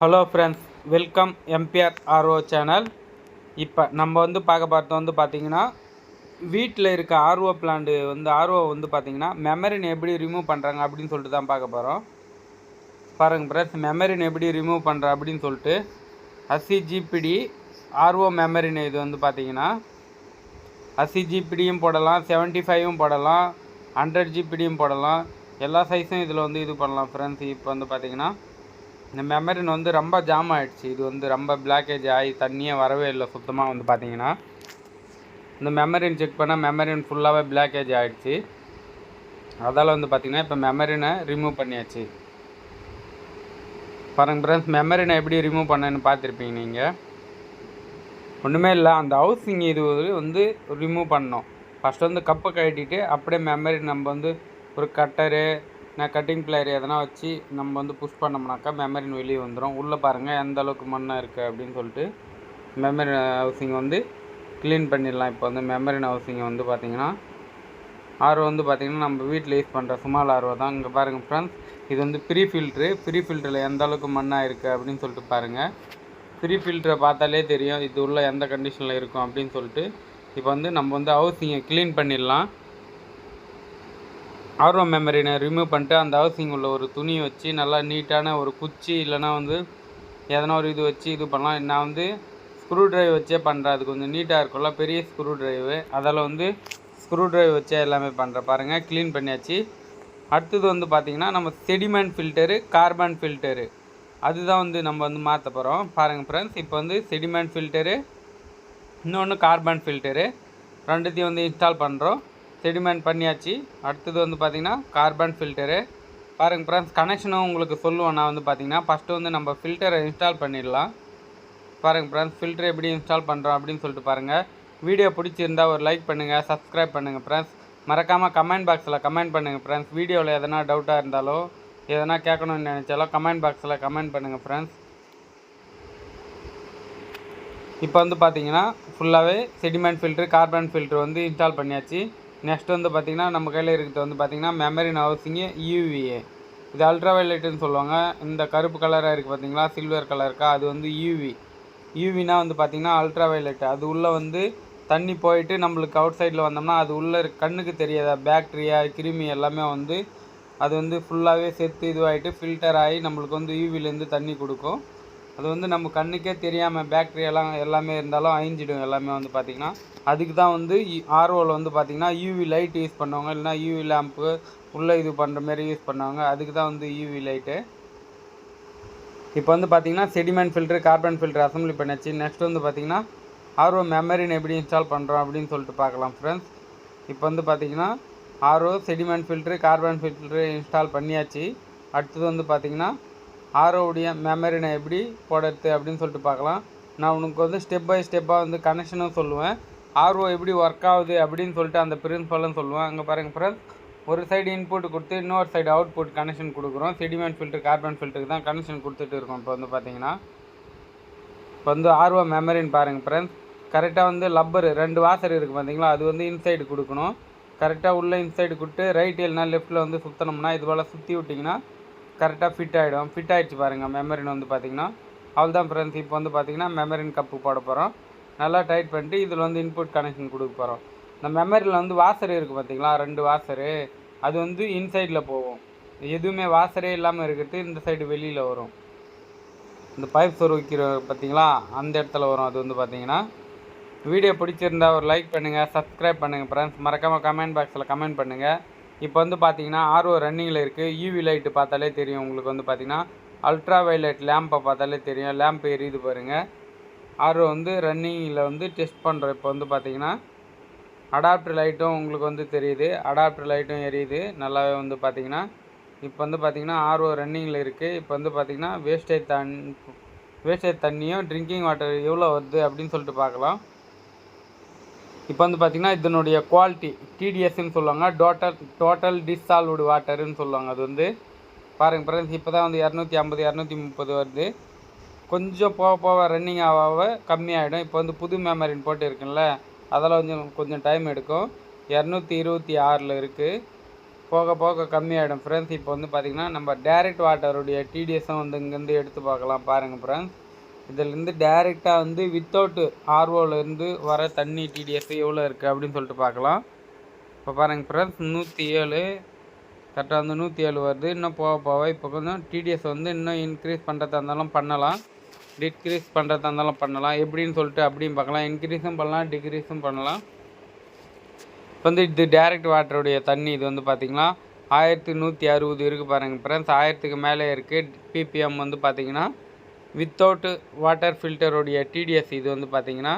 Hello friends, welcome MBR RO channel. இப்போ நம்ம பார்க்க பார்த்தோம் பார்த்தீங்கன்னா, வீட்டில் இருக்க ஆர்ஓ பிளான்ட் ஆர்ஓ பார்த்தீங்கன்னா மெமரின் எப்படி ரிமூவ் பண்ணுறாங்க அப்படின்னு சொல்லிட்டு தான் பார்க்க போகிறோம். பாருங்கள் ஃப்ரெண்ட்ஸ், மெமரின் எப்படி ரிமூவ் பண்ணுற அப்படின்னு சொல்லிட்டு 80 ஜிபிடி ஆர்ஓ மெமரின் இது பார்த்தீங்கன்னா 80 ஜிபிடியும் போடலாம், 75ம் போடலாம், 100 ஜிபிடியும் போடலாம். எல்லா சைஸும் இதில் இது பண்ணலாம் ஃப்ரெண்ட்ஸ். இப்போ பார்த்தீங்கன்னா இந்த மெமரின் ரொம்ப ஜாம் ஆகிடுச்சு. இது ரொம்ப பிளாக்கேஜ் ஆகி தண்ணியே வரவே இல்லை சுத்தமாக. பார்த்தீங்கன்னா இந்த மெமரின் செக் பண்ணால் மெமரின் ஃபுல்லாகவே பிளாக்கேஜ் ஆகிடுச்சு. அதால் பார்த்திங்கன்னா இப்போ மெமரினை ரிமூவ் பண்ணியாச்சு. பாருங்கள் ஃப்ரெண்ட்ஸ், மெமரினை எப்படி ரிமூவ் பண்ணேன்னு பார்த்துருப்பீங்க நீங்கள். ஒன்றுமே இல்லை, அந்த ஹவுசிங் இது ரிமூவ் பண்ணோம். ஃபஸ்ட்டு கப்பை கட்டிட்டு அப்படியே மெமரின் நம்ம ஒரு கட்டரு கட்டிங் பிளேயர் எதனா வச்சு நம்ம புஷ் பண்ணோம்னாக்கா மெமரின் வெளியே வந்துடும். உள்ளே பாருங்கள் எந்த அளவுக்கு மண்ணாக இருக்குது அப்படின்னு சொல்லிட்டு மெமரி ஹவுசிங் க்ளீன் பண்ணிடலாம். இப்போ மெமரின் ஹவுசிங் பார்த்திங்கன்னா ஆர்ஓ பார்த்திங்கன்னா நம்ம வீட்டில் யூஸ் பண்ணுற சுமால் ஆர்ஓ தான். இங்கே பாருங்கள் ஃப்ரெண்ட்ஸ், இது ப்ரீ ஃபில்டரில் எந்த அளவுக்கு மண்ணாக இருக்குது அப்படின்னு சொல்லிட்டு பாருங்கள். ப்ரீ ஃபில்டரை பார்த்தாலே தெரியும் இது உள்ள எந்த கண்டிஷனில் இருக்கும் அப்படின்னு சொல்லிட்டு. இப்போ நம்ம ஹவுசிங்கை க்ளீன் பண்ணிடலாம். ஆர்ஓ மெமரினை ரிமூவ் பண்ணிட்டு அந்த ஹவுசிங் உள்ள ஒரு துணி வச்சு நல்லா நீட்டான ஒரு குச்சி இல்லைனா எதனா ஒரு இது வச்சு இது பண்ணலாம். நான் ஸ்க்ரூ ட்ரைவ் வச்சே பண்ணுறேன். அது கொஞ்சம் நீட்டாக இருக்கும்ல, பெரிய ஸ்க்ரூ ட்ரைவு. அதால் ஸ்க்ரூ ட்ரைவ் வச்சே எல்லாமே பண்ணுறேன். பாருங்கள், க்ளீன் பண்ணியாச்சு. அடுத்தது பார்த்திங்கன்னா நம்ம செடிமெண்ட் ஃபில்டரு, கார்பன் ஃபில்டரு அதுதான் நம்ம மாற்ற போகிறோம். பாருங்கள் ஃப்ரெண்ட்ஸ், இப்போ செடிமெண்ட் ஃபில்டரு இன்னொன்று கார்பன் ஃபில்டரு ரெண்டுத்தையும் இன்ஸ்டால் பண்ணுறோம். செடிமெண்ட் பண்ணியாச்சு. அடுத்தது பார்த்திங்கன்னா கார்பன் ஃபில்டரு. பாருங்கள் ஃப்ரெண்ட்ஸ், கனெக்ஷனும் உங்களுக்கு சொல்லுவோம். நான் பார்த்திங்கன்னா ஃபஸ்ட்டு நம்ம ஃபில்டரை இன்ஸ்டால் பண்ணிடலாம். பாருங்கள் ஃப்ரெண்ட்ஸ், ஃபில்டர் எப்படி இன்ஸ்டால் பண்ணுறோம் அப்படின்னு சொல்லிட்டு பாருங்கள். வீடியோ பிடிச்சிருந்தால் ஒரு லைக் பண்ணுங்கள், சப்ஸ்கிரைப் பண்ணுங்கள் ஃப்ரெண்ட்ஸ். மறக்காமல் கமெண்ட் பாக்ஸில் கமெண்ட் பண்ணுங்கள் ஃப்ரெண்ட்ஸ். வீடியோவில் எதனா டவுட்டாக இருந்தாலோ எதனா கேட்கணும்னு நினச்சாலோ கமெண்ட் பாக்ஸில் கமெண்ட் பண்ணுங்கள் ஃப்ரெண்ட்ஸ். இப்போ பார்த்திங்கன்னா ஃபுல்லாகவே sediment filter, carbon filter install பண்ணியாச்சு. நெக்ஸ்ட் பார்த்திங்கன்னா நம்ம கையில் இருக்கிறது பார்த்திங்கன்னா மெமரின் ஹவுசிங்கு யூவிஏ. இது அல்ட்ரா வயலட்டுன்னு சொல்லுவாங்க. இந்த கருப்பு கலராக இருக்குது பார்த்திங்களா, சில்வர் கலருக்கா, அது யூவினா பார்த்திங்கன்னா அல்ட்ரா வயலட்டு. அது உள்ளே தண்ணி போயிட்டு நம்மளுக்கு அவுட் சைடில் வந்தோம்னா அது உள்ளே கண்ணுக்கு தெரியாத பாக்டீரியா கிருமி எல்லாமே அது ஃபுல்லாகவே செத்து இதுவாகிட்டு ஃபில்டர் ஆகி நம்மளுக்கு யூவிலேருந்து தண்ணி கொடுக்கும். அது நம்ம கண்ணுக்கே தெரியாமல் பாக்டீரியாலாம் எல்லாமே இருந்தாலும் அழிஞ்சிடும் எல்லாமே பார்த்திங்கன்னா. அதுக்கு தான் ஆர்ஓவில் பார்த்திங்கன்னா யூவி லைட் யூஸ் பண்ணுவாங்க, இல்லைனா யூவி லேம்ப்பு உள்ளே இது பண்ணுற மாரி யூஸ் பண்ணுவாங்க. அதுக்கு தான் யூவி லைட்டு. இப்போ பார்த்திங்கன்னா sediment filter, carbon filter assembly பண்ணியாச்சு. நெக்ஸ்ட் பார்த்திங்கன்னா ஆர்ஓ மெமரின் எப்படி இன்ஸ்டால் பண்ணுறோம் அப்படின்னு சொல்லிட்டு பார்க்கலாம் ஃப்ரெண்ட்ஸ். இப்போ பார்த்திங்கன்னா RO sediment filter, carbon filter install பண்ணியாச்சு. அடுத்தது பார்த்திங்கன்னா ஆர்ஓவுடைய மெமரினை எப்படி போடுறது அப்படின்னு சொல்லிட்டு பார்க்கலாம். நான் உனக்கு ஸ்டெப் பை ஸ்டெப்பாக கனெக்ஷனும் சொல்லுவேன், ஆர்ஓ எப்படி ஒர்க் ஆகுது அப்படின்னு சொல்லிட்டு அந்த பிரின்சிபலும் சொல்லுவேன். அங்கே பாருங்கள் ஃப்ரெண்ட்ஸ், ஒரு சைடு இன்புட் கொடுத்து இன்னொரு சைடு அவுட்புட் கனெக்ஷன் கொடுக்குறோம். செடிமெண்ட் ஃபில்டர், கார்பன் ஃபில்டருக்கு தான் கனெக்ஷன் கொடுத்துட்டு இருக்கோம். இப்போ பார்த்தீங்கன்னா இப்போ ஆர்ஓ மெமரின்னு பாருங்கள் ஃப்ரெண்ட்ஸ், கரெக்டாக லப்பர் 2 வாசர் இருக்குது பார்த்தீங்களா, அது இன்சைடு கொடுக்கணும். கரெக்டாக உள்ளே இன்சைடு கொடுத்து ரைட் இல்லைனா லெஃப்ட்டில் சுற்றணும்னா இது போல் சுற்றி விட்டிங்கன்னா கரெக்டாக ஃபிட் ஆகிடும். ஃபிட் ஆகிடுச்சு பாருங்கள் மெமரின் பார்த்திங்கன்னா. அவ்வளோதான் ஃப்ரெண்ட்ஸ். இப்போ பார்த்திங்கன்னா மெமரின் கப்பு போட போகிறோம். நல்லா டைட் பண்ணிட்டு இதில் இன்புட் கனெக்ஷன் கொடுக்க போகிறோம். இந்த மெமரியில் வாசர் இருக்குது பார்த்திங்களா, 2 வாசரு, அது இன்சைடில் போகும். எதுவுமே வாசரே இல்லாமல் இருக்கிறது இந்த சைடு வெளியில் வரும். இந்த பைப் சொருவிக்கிற பார்த்திங்களா, அந்த இடத்துல வரும். அது பார்த்திங்கன்னா வீடியோ பிடிச்சிருந்தா ஒரு லைக் பண்ணுங்கள், சப்ஸ்கிரைப் பண்ணுங்கள் ஃப்ரெண்ட்ஸ். மறக்காமல் கமெண்ட் பாக்ஸில் கமெண்ட் பண்ணுங்கள். இப்போ பார்த்திங்கன்னா ஆர்ஓ ரன்னிங்கில் இருக்குது. யூவி லைட்டு பார்த்தாலே தெரியும் உங்களுக்கு. பார்த்திங்கன்னா அல்ட்ரா வயலட் லேம்பை பார்த்தாலே தெரியும், லேம்ப் எரியுது பாருங்கள். ஆர்ஓ ரன்னிங்கில் டெஸ்ட் பண்ணுறோம். இப்போ பார்த்திங்கன்னா அடாப்டர் லைட்டும் உங்களுக்கு தெரியுது, அடாப்டர் லைட்டும் எரியுது நல்லாவே பார்த்திங்கன்னா. இப்போ பார்த்திங்கன்னா ஆர்ஓ ரன்னிங்கில் இருக்குது. இப்போ பார்த்திங்கன்னா வேஸ்டேஜ் தண்ணியும் ட்ரிங்கிங் வாட்டர் எவ்வளோ வருது அப்படின்னு சொல்லிட்டு பார்க்கலாம். இப்போ பார்த்திங்கன்னா இதனுடைய குவாலிட்டி டிடிஎஸ்ன்னு சொல்லுவாங்க, டோட்டல் டிஸ்சால்வ்டு வாட்டருன்னு சொல்லுவாங்க. அது பாருங்கள் ஃப்ரெண்ட்ஸ், இப்போ தான் 250 230 வருது. கொஞ்சம் போக போக ரன்னிங் ஆக கம்மியாகிடும். இப்போ புது மெமரின் போட்டு இருக்குல்ல, அதெல்லாம் கொஞ்சம் டைம் எடுக்கும். 226 இருக்குது. போக போக கம்மியாகிடும் ஃப்ரெண்ட்ஸ். இப்போ வந்து பார்த்திங்கன்னா நம்ம டேரெக்ட் வாட்டருடைய டிடிஎஸும் வந்து இங்கேருந்து எடுத்து பார்க்கலாம் பாருங்கள் ஃப்ரெண்ட்ஸ். இதிலேருந்து டேரெக்டாக வந்து வித்தவுட் ஆர்ஓலேருந்து வர தண்ணி டிடிஎஸ் எவ்வளோ இருக்குது அப்படின்னு சொல்லிட்டு பார்க்கலாம். இப்போ பாருங்கள் ஃப்ரெண்ட்ஸ் 107 கரெக்டாக வந்து 107 வருது. இன்னும் போக போக இப்போ கொஞ்சம் டிடிஎஸ் வந்து இன்னும் இன்க்ரீஸ் பண்ணுறதா இருந்தாலும் பண்ணலாம், டிக்ரீஸ் பண்ணுறதா இருந்தாலும் பண்ணலாம். எப்படின்னு சொல்லிட்டு அப்படியும் பார்க்கலாம். இன்க்ரீஸும் பண்ணலாம், டிக்ரீஸும் பண்ணலாம். இப்போ வந்து இது டேரெக்ட் வாட்டருடைய தண்ணி இது வந்து பார்த்திங்கன்னா 1160 இருக்குது பாருங்கள் ஃப்ரெண்ட்ஸ். 1000க்கு மேலே இருக்குது. பிபிஎம் வந்து பார்த்திங்கன்னா வித்தவுட் வாட்டர் ஃபில்டருடைய டிடிஎஸ் இது வந்து பார்த்திங்கன்னா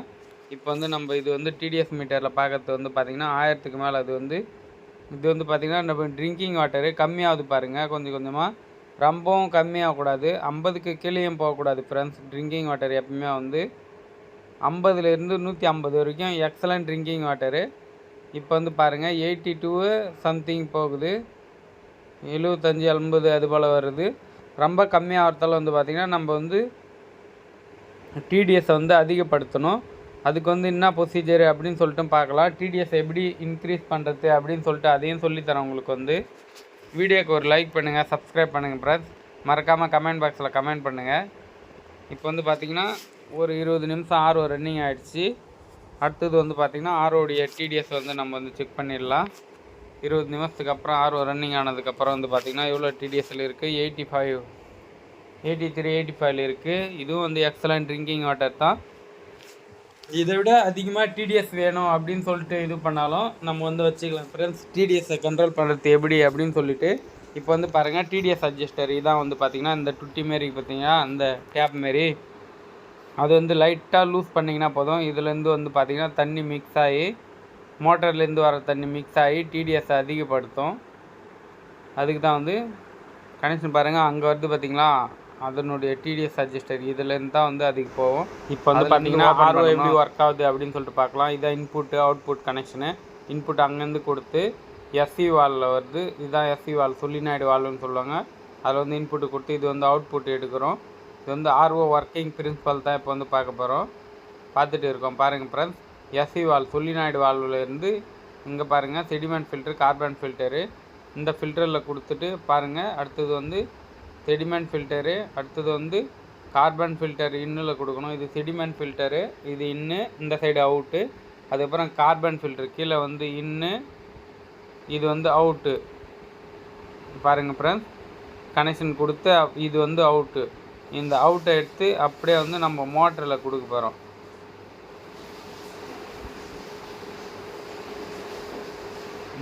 இப்போ வந்து நம்ம இது வந்து டிடிஎஸ் மீட்டரில் பார்க்கறது வந்து பார்த்திங்கன்னா 1000க்கு மேலே அது வந்து இது வந்து பார்த்திங்கன்னா நம்ம ட்ரிங்கிங் வாட்டரு கம்மியாகுது பாருங்கள். கொஞ்சம் கொஞ்சமாக ரொம்பவும் கம்மியாகக்கூடாது, 50க்கு கீழேயும் போகக்கூடாது ஃப்ரெண்ட்ஸ். ட்ரிங்கிங் வாட்டர் எப்பவுமே வந்து 50லேருந்து 150 வரைக்கும் எக்ஸலண்ட் ட்ரிங்கிங் வாட்டரு. இப்போ வந்து பாருங்கள் 82 சம்திங் போகுது, 75 80 அது போல் வருது. ரொம்ப கம்மியாகிறதால வந்து பார்த்திங்கன்னா நம்ம வந்து டிடிஎஸை வந்து அதிகப்படுத்தணும். அதுக்கு வந்து என்ன ப்ரொசீஜர் அப்படின்னு சொல்லிட்டு பார்க்கலாம். டிடிஎஸ் எப்படி இன்க்ரீஸ் பண்ணுறது அப்படின்னு சொல்லிட்டு அதையும் சொல்லித்தரேன் உங்களுக்கு. வந்து வீடியோக்கு ஒரு லைக் பண்ணுங்கள், சப்ஸ்கிரைப் பண்ணுங்கள் ஃப்ரெண்ட்ஸ். மறக்காமல் கமெண்ட் பாக்ஸில் கமெண்ட் பண்ணுங்கள். இப்போ வந்து பார்த்திங்கன்னா ஒரு 20 நிமிஷம் ஆர்ஓ ரன்னிங் ஆகிடுச்சு. அடுத்தது வந்து பார்த்திங்கன்னா ஆர்ஓடைய டிடிஎஸ் வந்து நம்ம வந்து செக் பண்ணிடலாம். 20 நிமிஷத்துக்கு அப்புறம் ஆர்ஓ ரன்னிங் ஆனதுக்கப்புறம் வந்து பார்த்திங்கன்னா எவ்வளோ டிடிஎஸ்ஸில் இருக்குது, 85 83 85 இருக்குது. இதுவும் வந்து எக்ஸலண்ட் ட்ரிங்கிங் வாட்டர் தான். இதை விட அதிகமாக டிடிஎஸ் வேணும் அப்படின்னு சொல்லிட்டு இது பண்ணாலும் நம்ம வந்து வச்சுக்கலாம் ஃப்ரெண்ட்ஸ். டிடிஎஸை கண்ட்ரோல் பண்ணுறது எப்படி அப்படின்னு சொல்லிட்டு இப்போ வந்து பாருங்கள் டிடிஎஸ் அட்ஜஸ்டர் இதான் வந்து பார்த்திங்கன்னா இந்த டுட்டி மாரி பார்த்திங்கன்னா அந்த டேப் மாரி அது வந்து லைட்டாக லூஸ் பண்ணிங்கன்னா போதும். இதுலேருந்து வந்து பார்த்திங்கன்னா தண்ணி மிக்ஸ் ஆகி மோட்டர்லேருந்து வர தண்ணி மிக்ஸ் ஆகி டிடிஎஸை அதிகப்படுத்தும். அதுக்கு தான் வந்து கனெக்ஷன் பாருங்கள் அங்கே வருது பார்த்திங்களா, அதனுடைய டிடிஎஸ் அட்ஜஸ்டர் இதுலேருந்து தான் வந்து அதுக்கு போகும். இப்போ வந்து பார்த்திங்கன்னா ஆர்ஓ எப்படி ஒர்க் ஆகுது அப்படின்னு சொல்லிட்டு பார்க்கலாம். இதான் இன்புட்டு அவுட்புட் கனெக்ஷனு. இன்புட் அங்கேருந்து கொடுத்து எஸ்சி வாலில் வருது. இதுதான் எஸ்சி வால், சொலினாய்டு வால்வுன்னு சொல்லுவாங்க. அதில் வந்து இன்புட்டு கொடுத்து இது வந்து அவுட்புட் எடுக்கிறோம். இது வந்து ஆர்ஓ ஒர்க்கிங் பிரின்சிபல் தான் இப்போ வந்து பார்க்க போகிறோம், பார்த்துட்டு இருக்கோம் பாருங்கள் ஃப்ரெண்ட்ஸ். எஸ்சி வால் சொலினாய்டு வால்விலேருந்து இங்கே பாருங்கள் செடிமெண்ட் ஃபில்ட்ரு, கார்பன் ஃபில்டரு இந்த ஃபில்டரில் கொடுத்துட்டு பாருங்கள். அடுத்தது வந்து செடிமெண்ட் ஃபில்டரு, அடுத்தது வந்து கார்பன் ஃபில்டர் இன்னில் கொடுக்கணும். இது செடிமெண்ட் ஃபில்டரு, இது இன்னு, இந்த சைடு அவுட்டு. அதுக்கப்புறம் கார்பன் ஃபில்டர் கீழே வந்து இன்னு, இது வந்து அவுட்டு. பாருங்கள் ஃப்ரெண்ட்ஸ் கனெக்ஷன் கொடுத்து இது வந்து அவுட்டு. இந்த அவுட்டை எடுத்து அப்படியே வந்து நம்ம மோட்டரில் கொடுக்க போகிறோம்.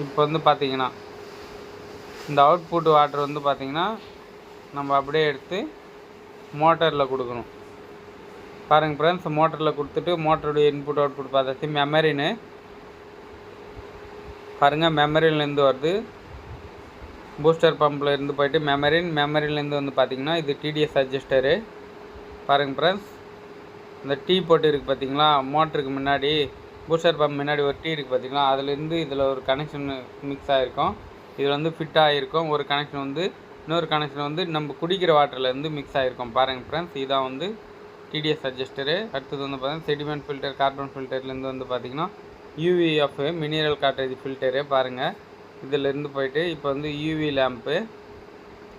இப்போ வந்து பார்த்திங்கன்னா இந்த அவுட்புட் வாட்டர் வந்து பார்த்திங்கன்னா நம்ம அப்படியே எடுத்து மோட்டரில் கொடுக்கணும். பாருங்கள் ஃப்ரெண்ட்ஸ் மோட்டரில் கொடுத்துட்டு மோட்டருடைய இன்புட் அவுட்புட் பார்த்தாச்சு. மெமரின்னு பாருங்கள் மெமரிலேருந்து வருது, பூஸ்டர் பம்பில் இருந்து போயிட்டு மெமரிலேருந்து வந்து பார்த்திங்கன்னா இது டிடிஎஸ் அட்ஜஸ்டரு. பாருங்கள் ஃப்ரெண்ட்ஸ் இந்த டீ போட்டு இருக்குது பார்த்திங்களா, மோட்டருக்கு முன்னாடி பூஸ்டர் பம்ப் முன்னாடி ஒரு டீ இருக்குது பார்த்திங்களா, அதுலேருந்து இதில் ஒரு கனெக்ஷன் மிக்ஸ் ஆகிருக்கும். இதில் வந்து ஃபிட் ஆகிருக்கும். ஒரு கனெக்ஷன் வந்து இன்னொரு கனெக்ஷன் வந்து நம்ம குடிக்கிற வாட்டர்லேருந்து மிக்ஸ் ஆகிருக்கும். பாருங்கள் ஃப்ரெண்ட்ஸ் இதான் வந்து டிடிஎஸ் அட்ஜஸ்டரு. அடுத்தது வந்து பார்த்திங்கன்னா செடிமெண்ட் ஃபில்டர், கார்பன் ஃபில்டர்லேருந்து வந்து பார்த்திங்கன்னா யூவிஎஃப் மினரல் கார்ட்ரேஜ் ஃபில்டரு. பாருங்கள் இதிலேருந்து போயிட்டு இப்போ வந்து யூவி லேம்ப்பு.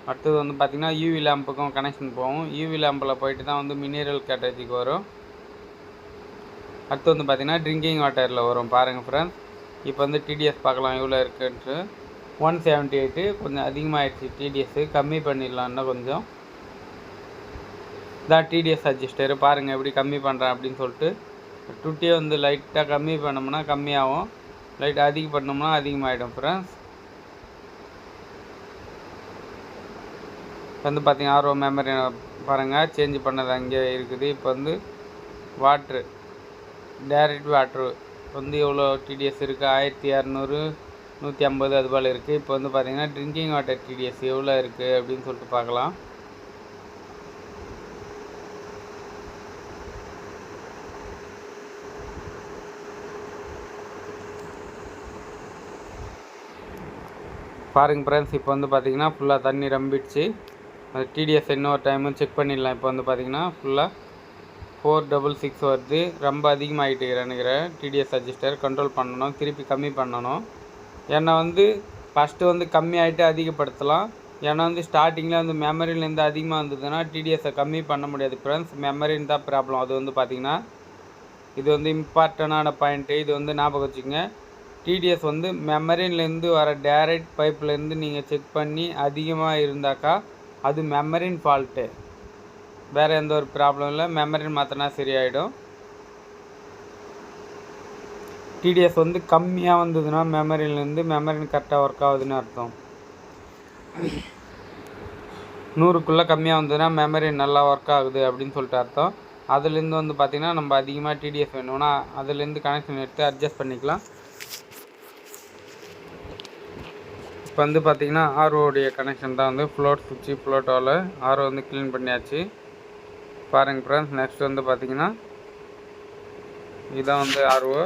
அடுத்தது வந்து பார்த்திங்கன்னா யூவி லேம்புக்கும் கனெக்ஷன் போகும். யூவி லேம்பில் போயிட்டு தான் வந்து மினரல் கார்ட்ரேஜுக்கு வரும். அடுத்து வந்து பார்த்திங்கன்னா ட்ரிங்கிங் வாட்டரில் வரும். பாருங்கள் ஃப்ரெண்ட்ஸ் இப்போ வந்து டிடிஎஸ் பார்க்கலாம் எவ்வளோ இருக்குன்ட்டு. 178 கொஞ்சம் அதிகமாகிடுச்சு டிடிஎஸ்ஸு, கம்மி பண்ணிடலாம் இன்னும் கொஞ்சம். இதான் டிடிஎஸ் அட்ஜஸ்டரு. பாருங்கள் எப்படி கம்மி பண்ணுறேன் அப்படின்னு சொல்லிட்டு. டுட்டியை வந்து லைட்டாக கம்மி பண்ணோம்னா கம்மியாகும், லைட்டாக அதிகம் பண்ணோம்னா அதிகமாகிடும் ஃப்ரெண்ட்ஸ். இப்போ வந்து பார்த்திங்கன்னா ஆர்ஓ மெமரி பாருங்கள் சேஞ்ச் பண்ணது அங்கே இருக்குது. இப்போ வந்து வாட்ரு டேரெக்ட் வாட்ரு வந்து எவ்வளோ டிடிஎஸ் இருக்குது, 1200 150 அது போல் இருக்குது. இப்போ வந்து பார்த்திங்கன்னா ட்ரிங்கிங் வாட்டர் டிடிஎஸ் எவ்வளோ இருக்குது அப்படின்னு சொல்லிட்டு பார்க்கலாம். பாருங்கள் ஃப்ரெண்ட்ஸ் இப்போ வந்து பார்த்திங்கன்னா ஃபுல்லாக தண்ணி ரம்பிடுச்சு. அது டிடிஎஸ் இன்னொரு டைமும் செக் பண்ணிடலாம். இப்போ வந்து பார்த்திங்கன்னா ஃபுல்லாக 466 வருது. ரொம்ப அதிகமாகிட்டு நினைக்கிறேன். டிடிஎஸ் அட்ஜஸ்டர் கண்ட்ரோல் பண்ணணும், திருப்பி கம்மி பண்ணணும். ஏன்னா வந்து ஃபஸ்ட்டு வந்து கம்மியாகிட்டு அதிகப்படுத்தலாம். ஏன்னா வந்து ஸ்டார்டிங்கில் வந்து மெமரிலேருந்து அதிகமாக இருந்ததுன்னா டிடிஎஸை கம்மி பண்ண முடியாது ஃப்ரெண்ட்ஸ். மெமரின்னு தான் ப்ராப்ளம். அது வந்து பார்த்திங்கன்னா இது வந்து இம்பார்ட்டண்டான பாயிண்ட்டு. இது வந்து ஞாபகம் வச்சுக்கோங்க. டிடிஎஸ் வந்து மெமரின்லேருந்து வர டைரக்ட் பைப்லேருந்து நீங்கள் செக் பண்ணி அதிகமாக இருந்தாக்கா அது மெமரின் ஃபால்ட்டு. வேறு எந்த ஒரு ப்ராப்ளம் இல்லை. மெமரின் மாற்றினா சரியாயிடும். டிடிஎஸ் வந்து கம்மியாக வந்ததுன்னா மெமரின்லேருந்து மெமரின் கரெக்டாக ஒர்க் ஆகுதுன்னு அர்த்தம். 100க்குள்ளே கம்மியாக வந்ததுன்னா மெமரி நல்லா ஒர்க் ஆகுது அப்படின்னு சொல்லிட்டு அர்த்தம். அதுலேருந்து வந்து பார்த்திங்கன்னா நம்ம அதிகமாக டிடிஎஸ் வேணும்னா அதுலேருந்து கனெக்ஷன் எடுத்து அட்ஜஸ்ட் பண்ணிக்கலாம். இப்போ வந்து பார்த்திங்கன்னா ஆர்ஓடைய கனெக்ஷன் தான் வந்து ஃப்ளோட் சுவிட்சு ஃப்ளோட்டோவில் ஆர்ஓ வந்து க்ளீன் பண்ணியாச்சு. பாருங்கள் ஃப்ரெண்ட்ஸ். நெக்ஸ்ட் வந்து பார்த்திங்கன்னா இதுதான் வந்து ஆர்ஓ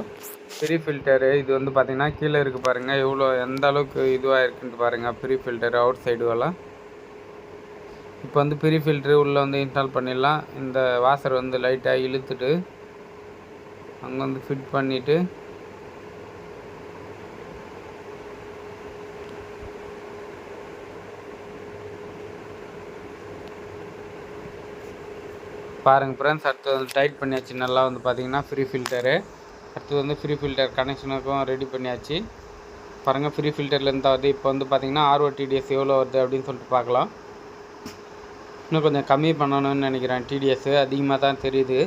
ப்ரீ ஃபில்டரு. இது வந்து பார்த்திங்கன்னா கீழே இருக்குது பாருங்கள், எவ்வளோ எந்த அளவுக்கு இதுவாக இருக்குன்ட்டு பாருங்கள். ப்ரீ ஃபில்டரு அவுட் சைடுவெல்லாம் இப்போ வந்து ப்ரீ ஃபில்ட்ரு உள்ளே வந்து இன்ஸ்டால் பண்ணிடலாம். இந்த வாசர் வந்து லைட்டாக இழுத்துட்டு அங்கே வந்து ஃபிட் பண்ணிவிட்டு பாருங்கள் ஃப்ரெண்ட்ஸ். அடுத்து வந்து டைட் பண்ணியாச்சு நல்லா வந்து பார்த்திங்கன்னா ஃப்ரீ ஃபில்டரு. அடுத்து வந்து ஃப்ரீ ஃபில்டர் கனெக்ஷனுக்கும் ரெடி பண்ணியாச்சு. பாருங்கள் ஃப்ரீ ஃபில்டர்லேருந்து தான் வருது. இப்போ வந்து பார்த்திங்கன்னா ஆர்ஓடிடிஎஸ் எவ்வளோ வருது அப்படின்னு சொல்லிட்டு பார்க்கலாம். இன்னும் கொஞ்சம் கம்மி பண்ணணும்னு நினைக்கிறேன். டிடிஎஸ்ஸு அதிகமாக தான் தெரியுது.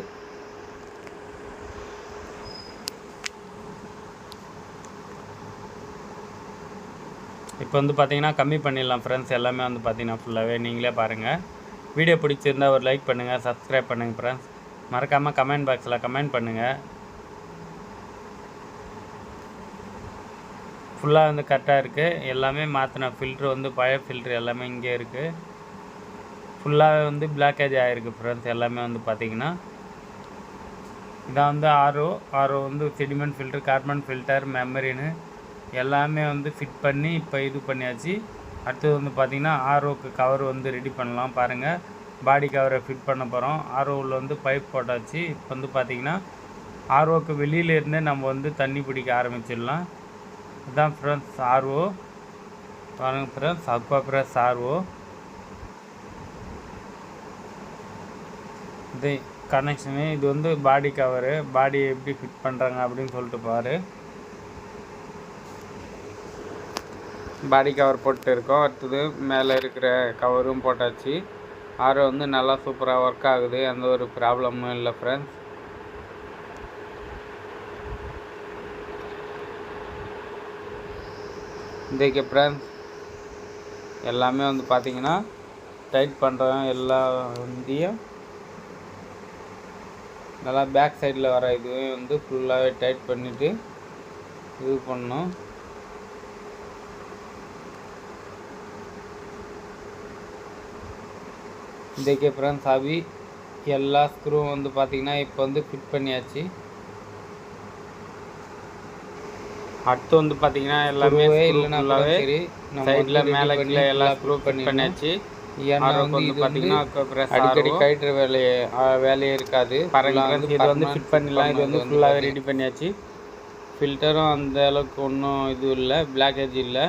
இப்போ வந்து பார்த்திங்கன்னா கம்மி பண்ணிடலாம் ஃப்ரெண்ட்ஸ். எல்லாமே வந்து பார்த்திங்கன்னா ஃபுல்லாகவே நீங்களே பாருங்கள். வீடியோ பிடிச்சிருந்தால் ஒரு லைக் பண்ணுங்கள், சப்ஸ்கிரைப் பண்ணுங்கள் ஃப்ரெண்ட்ஸ். மறக்காமல் கமெண்ட் பாக்ஸில் கமெண்ட் பண்ணுங்கள். ஃபுல்லாக வந்து கரெக்டாக இருக்குது. எல்லாமே மாற்றின ஃபில்ட்ரு வந்து பழைய ஃபில்ட்ரு எல்லாமே இங்கே இருக்குது. ஃபுல்லாகவே வந்து பிளாக்கேஜ் ஆகிருக்கு ஃப்ரெண்ட்ஸ். எல்லாமே வந்து பார்த்திங்கன்னா இதான் வந்து ஆர்ஓ வந்து செடிமெண்ட் ஃபில்ட்ரு, கார்பன் ஃபில்டர், மெமரின்னு எல்லாமே வந்து ஃபிட் பண்ணி இப்போ இது பண்ணியாச்சு. அடுத்தது வந்து பார்த்திங்கன்னா ஆர்ஓக்கு கவர் வந்து ரெடி பண்ணலாம். பாருங்கள், பாடி கவரை ஃபிட் பண்ண போகிறோம். ஆர்ஓவில் வந்து பைப் போட்டாச்சு. இப்போ வந்து பார்த்திங்கன்னா ஆர்ஓக்கு வெளியிலேருந்தே நம்ம வந்து தண்ணி பிடிக்க ஆரம்பிச்சிடலாம். இதுதான் ஃப்ரெண்ட்ஸ் ஆர்ஓ. பாருங்கள் ஃப்ரெண்ட்ஸ், அக்வா ப்ரெஸ் ஆர்ஓ. இது கனெக்ஷனு. இது வந்து பாடி கவரு. பாடி எப்படி ஃபிட் பண்ணுறாங்க அப்படின்னு சொல்லிட்டு பாரு. பாடி கவர் போட்டு இருக்கோம். அடுத்தது மேலே இருக்கிற கவரும் போட்டாச்சு. ஆர்ஓ வந்து நல்லா சூப்பராக ஒர்க் ஆகுது. எந்த ஒரு ப்ராப்ளமும் இல்லை ஃப்ரெண்ட்ஸ். இன்றைக்கு ஃப்ரெண்ட்ஸ் எல்லாமே வந்து பார்த்திங்கன்னா டைட் பண்ணுறோம். எல்லா வண்டியும் நல்லா பேக் சைடில் வர இதுவும் வந்து ஃபுல்லாகவே டைட் பண்ணிவிட்டு இது பண்ணணும். இன்றைக்கி ஃப்ரெண்ட்ஸ் ஹாபி எல்லா ஸ்க்ரூவும் வந்து பார்த்திங்கன்னா இப்போ வந்து ஃபிட் பண்ணியாச்சு. அடுத்து வந்து பார்த்திங்கன்னா எல்லாமே இல்லைன்னா சரி சைடில் மேலே கீழே எல்லாம் ஸ்க்ரூ பண்ணியாச்சு. ஏன்னா வந்து இது பார்த்திங்கன்னா அடிக்கடி கயிற்று வேலையே இருக்காது. பாருங்கள், இது வந்து ஃபிட் பண்ணிடலாம். இது வந்து ஃபுல்லாகவே ரெடி பண்ணியாச்சு. ஃபில்டரும் அந்த அளவுக்கு ஒன்றும் இது இல்லை, பிளாக்கேஜ் இல்லை.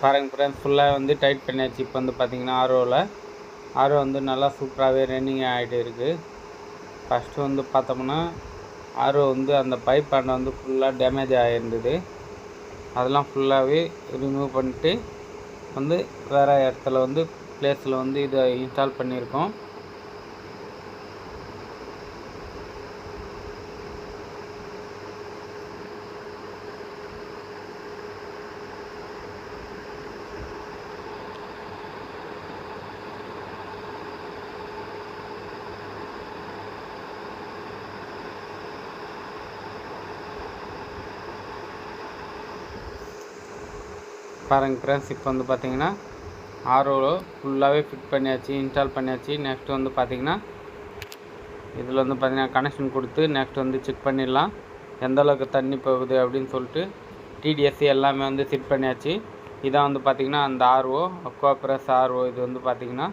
பாருங்கள் ஃப்ரெண்ட்ஸ், ஃபுல்லாக வந்து டைட் பண்ணியாச்சு. இப்போ வந்து பார்த்திங்கன்னா ஆர்ஓ வந்து நல்லா சூப்பராகவே ரன்னிங் ஆகிட்டு இருக்குது. ஃபஸ்ட்டு வந்து பார்த்தோம்னா ஆர்ஓ வந்து அந்த பைப் ஆண்டை வந்து ஃபுல்லாக டேமேஜ் ஆகிருந்தது. அதெல்லாம் ஃபுல்லாகவே ரிமூவ் பண்ணிட்டு வந்து வேறு இடத்துல வந்து ப்ளேஸில் வந்து இதை இன்ஸ்டால் பண்ணியிருக்கோம். பாருங்கள் ஃப்ரெண்ட்ஸ், இப்போ வந்து பார்த்திங்கன்னா ஆர்ஓ ஃபுல்லாகவே ஃபிட் பண்ணியாச்சு, இன்ஸ்டால் பண்ணியாச்சு. நெக்ஸ்ட் வந்து பார்த்திங்கன்னா இதில் வந்து பார்த்திங்கன்னா கனெக்ஷன் கொடுத்து நெக்ஸ்ட் வந்து செக் பண்ணிடலாம் எந்த அளவுக்கு தண்ணி போகுது அப்படின்னு சொல்லிட்டு. டிடிஎஸ் எல்லாமே வந்து செட் பண்ணியாச்சு. இதான் வந்து பார்த்திங்கன்னா அந்த ஆர்ஓ, அக்வா ப்ரெஸ் ஆர்ஓ. இது வந்து பார்த்திங்கன்னா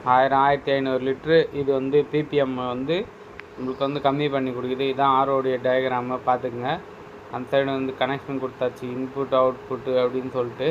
1000 1500 லிட்ரு. இது வந்து பிபிஎம் வந்து உங்களுக்கு வந்து கம்மி பண்ணி கொடுக்குது. இதுதான் ஆரோடைய டயக்ராமை பார்த்துக்குங்க. அந்த சைடு வந்து கனெக்ஷன் கொடுத்தாச்சு, இன்புட் அவுட்புட்டு அப்படின்னு சொல்லிட்டு.